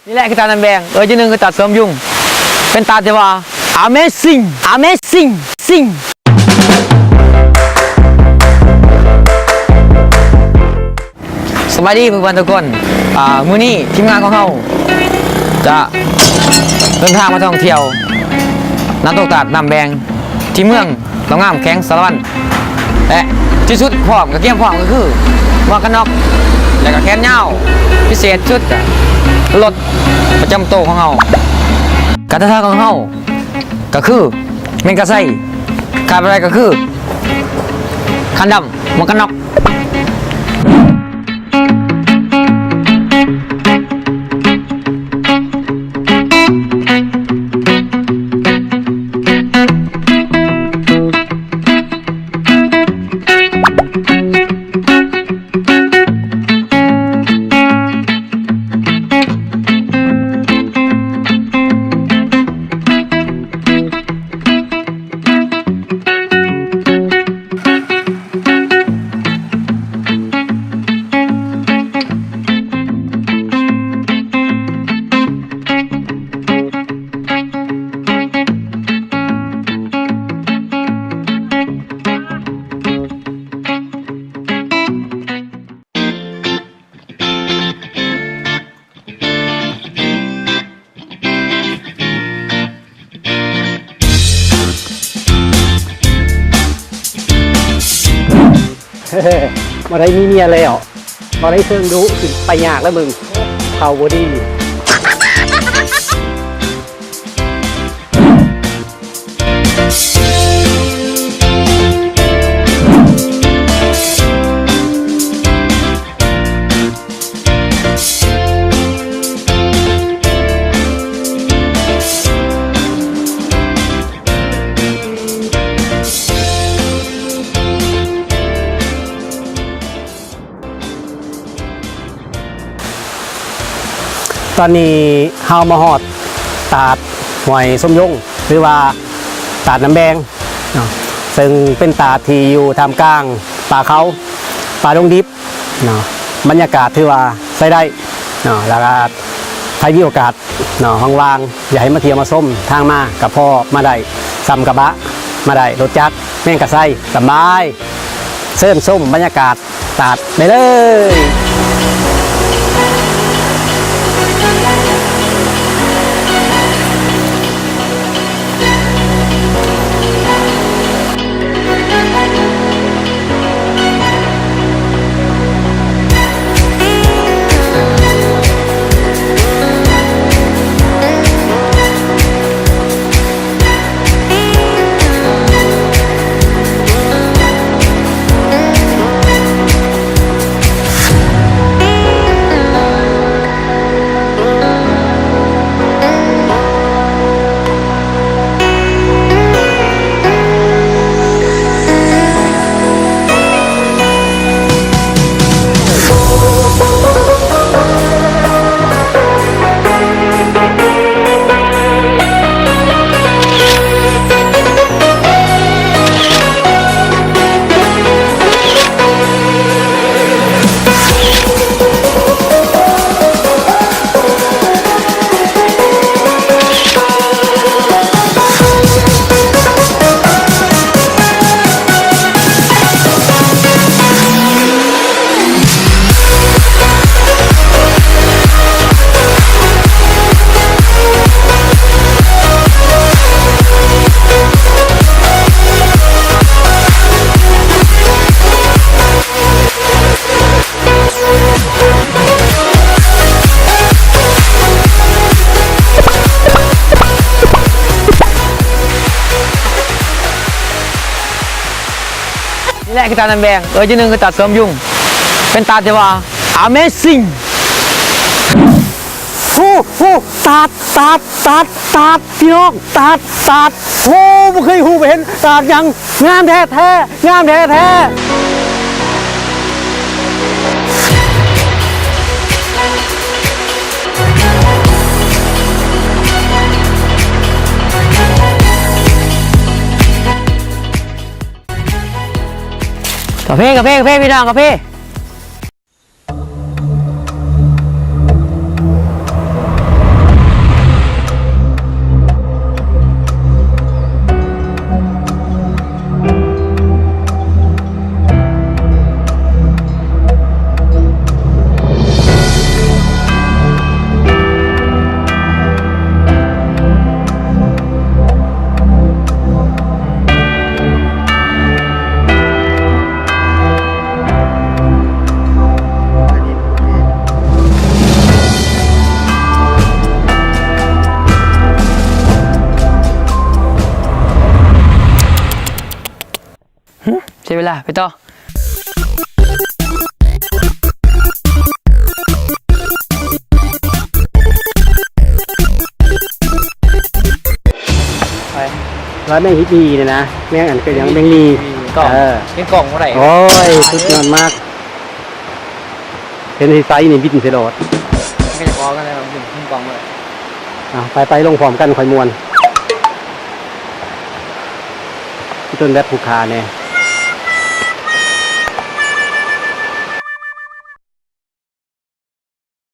นี่แหละคือตาน้ำแดงที่หนึ่งคือตาเสริมยุ่งเป็นตาที่ว่า amazing amazing sing สวัสดีเพื่อนๆทุกคนมื้อนี้ทีมงานของเราจะเดินทางมาท่องเที่ยวน้ำตกตาดน้ำแดงที่เมืองหนองงามแข้งสารวัตรและที่สุดพร้อมกับเกียมพร้อมก็คือหมวกกันน็อกและก็แขนยาวพิเศษชุดรถประจำโตของเราการท่าของเราก็คือเมงกะไซขาดอะไรก็คือคันดำหมวกกันน็อกมาได้มีเมียแล้วมาได้เชิงดูสิไปยากแล้วมึงเขาบอดี้ตอนนี้เฮามาฮอดตาดหวยส้มยงหรือว่าตาดน้ำแดงซึ่งเป็นตาดที่อยู่ท่ามกลางป่าเขาป่าดงดิบบรรยากาศที่ว่าใช้ได้แล้วก็ใครมีโอกาสว่างๆอยากให้มาเที่ยวมาส้มทางมากับพ่อมาได้ซ้ำกระบะมาได้รถจักรแม่งกระไซสบายเชิญส้มบรรยากาศตาดไปเลยนี่แหละคือตาน้ำแดงที่หนึ่งคือตาเสริมยุ่งเป็นตาที่ว่า amazing ตาดพี่น้องตาดโอ้ไม่เคยหูไปเห็นตาดยังงามแท้งามแท้กาแฟพี่น้องกาแฟ เ เวลาไปต่อไป ร้านแมงฮิตดีเนี่ยนะแมงอันก็ยังแมงลี กล่อง เออ เป็นกล่องเท่าไหร่ โอ้ยสุดยอดมากเห็นไซส์นี่บินเสยโดด ไม่จะพอกันเลยมันเป็นกล่องเลย ไปลงพร้อมกันคอยมวนพี่ต้นแบบผูกขาเนี่ย